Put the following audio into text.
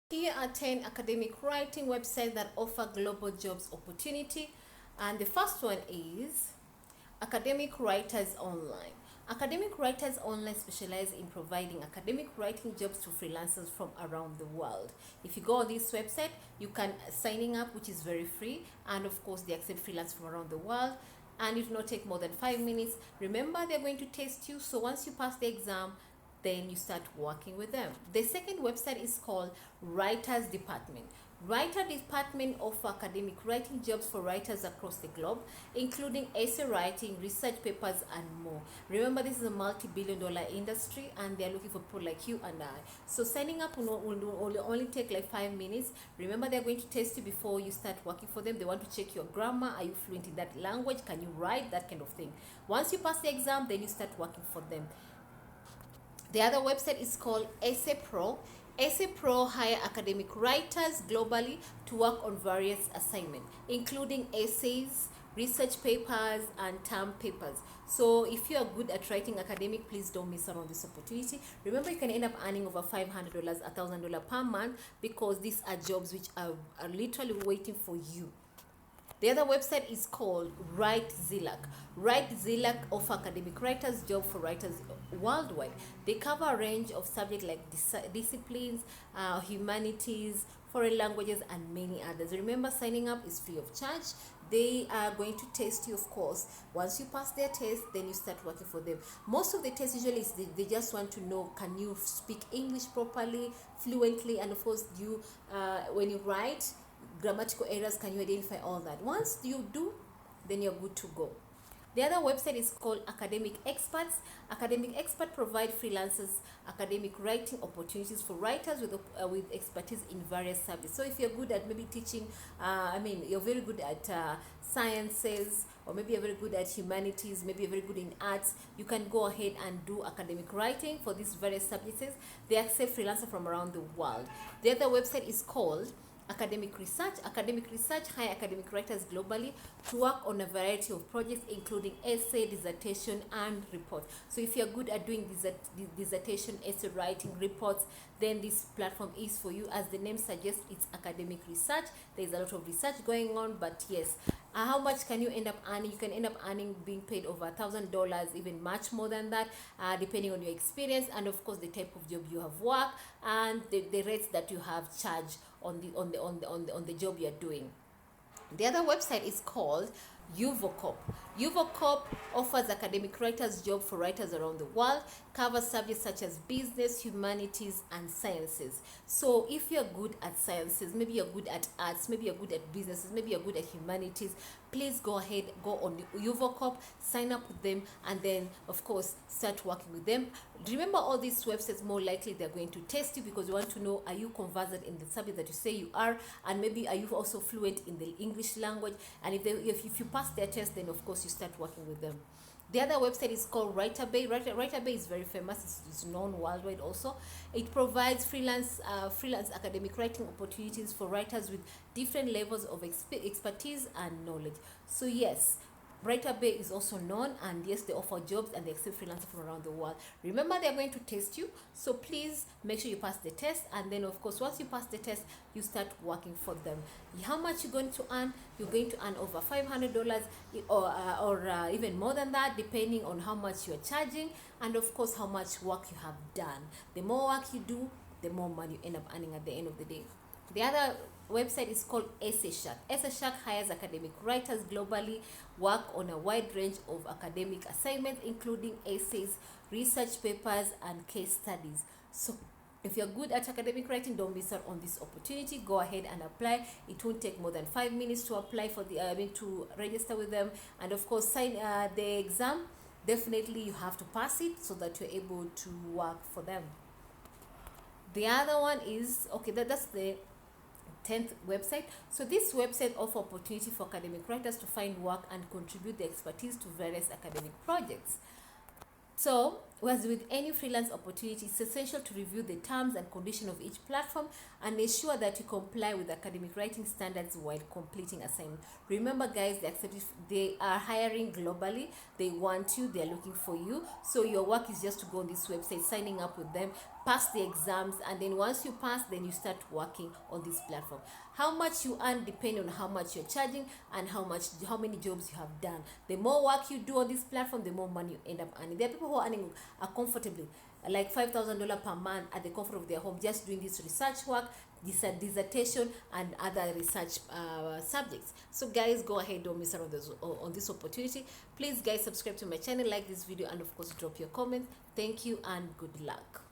Here are 10 academic writing websites that offer global jobs opportunity. And the first one is Academic Writers Online. Academic Writers Online specialize in providing academic writing jobs to freelancers from around the world. If you go on this website, you can signing up, which is very free, and of course they accept freelancers from around the world, and it will not take more than 5 minutes. Remember, they're going to test you, so once you pass the exam, then you start working with them. The second website is called Writers Department. Writer Department offer academic writing jobs for writers across the globe, including essay writing, research papers, and more. Remember, this is a multi-billion-dollar industry, and they're looking for people like you and I. So signing up will only take like 5 minutes. Remember, they're going to test you before you start working for them. They want to check your grammar. Are you fluent in that language? Can you write? That kind of thing. Once you pass the exam, then you start working for them. The other website is called Essay Pro. Essay Pro hire academic writers globally to work on various assignments, including essays, research papers, and term papers. So if you are good at writing academic, please don't miss out on this opportunity. Remember, you can end up earning over $500, $1,000 per month, because these are jobs which are literally waiting for you. The other website is called WriteZilach. WriteZilach offer academic writers job for writers worldwide. They cover a range of subjects like disciplines, humanities, foreign languages, and many others. Remember, signing up is free of charge. They are going to test you, of course. Once you pass their test, then you start working for them. Most of the tests usually is they just want to know, can you speak English properly, fluently, and of course you when you write, grammatical errors, can you identify all that? Once you do, then you're good to go. The other website is called Academic Experts. Academic Expert provide freelancers academic writing opportunities for writers with expertise in various subjects. So if you're good at maybe teaching, you're very good at sciences, or maybe you're very good at humanities, maybe you're very good in arts, you can go ahead and do academic writing for these various subjects. They accept freelancers from around the world. The other website is called Academic Research. Academic Research hire academic writers globally to work on a variety of projects, including essay, dissertation, and reports. So if you're good at doing dissertation, essay writing, reports, then this platform is for you. As the name suggests, it's academic research. There's a lot of research going on, but yes, how much can you end up earning? You can end up earning being paid over $1,000, even much more than that, depending on your experience and of course the type of job you have worked, and the rates that you have charged on the job you're doing. The other website is called w.This. w.This offers academic writers job for writers around the world, covers subjects such as business, humanities, and sciences. So if you're good at sciences, maybe you're good at arts, maybe you're good at businesses, maybe you're good at humanities, please go ahead, go on w.This, sign up with them, and then of course start working with them. Remember, all these websites, more likely they're going to test you, because you want to know, are you conversant in the subject that you say you are, and maybe are you also fluent in the English language. And if you pass their test, then of course you start working with them. The other website is called WriterBay. WriterBay is very famous. It's known worldwide also. It provides freelance academic writing opportunities for writers with different levels of expertise and knowledge. So yes, WriterBay is also known, and yes, they offer jobs and they accept freelancers from around the world. Remember, they're going to test you, so please make sure you pass the test, and then of course once you pass the test, you start working for them. How much you're going to earn? You're going to earn over $500 or even more than that, depending on how much you're charging and of course how much work you have done. The more work you do, the more money you end up earning at the end of the day. The other website is called EssayShark. EssayShark hires academic writers globally, work on a wide range of academic assignments, including essays, research papers, and case studies. So if you're good at academic writing, don't miss out on this opportunity. Go ahead and apply. It won't take more than 5 minutes to apply for to register with them, and of course sign the exam. Definitely you have to pass it so that you're able to work for them. The other one is, okay, that's the 10th website. So this website offers opportunity for academic writers to find work and contribute their expertise to various academic projects. So Whereas with any freelance opportunity, it's essential to review the terms and conditions of each platform and ensure that you comply with academic writing standards while completing assignment. Remember, guys, they are hiring globally. They want you. They are looking for you. So your work is just to go on this website, signing up with them, pass the exams, and then once you pass, then you start working on this platform. How much you earn depends on how much you're charging and how many jobs you have done. The more work you do on this platform, the more money you end up earning. There are people who are earning comfortably, like $5,000 per month at the comfort of their home, just doing this research work, dissertation, and other research subjects. So guys, go ahead, don't miss out on this opportunity. Please guys, subscribe to my channel, like this video, and of course drop your comments. Thank you and good luck.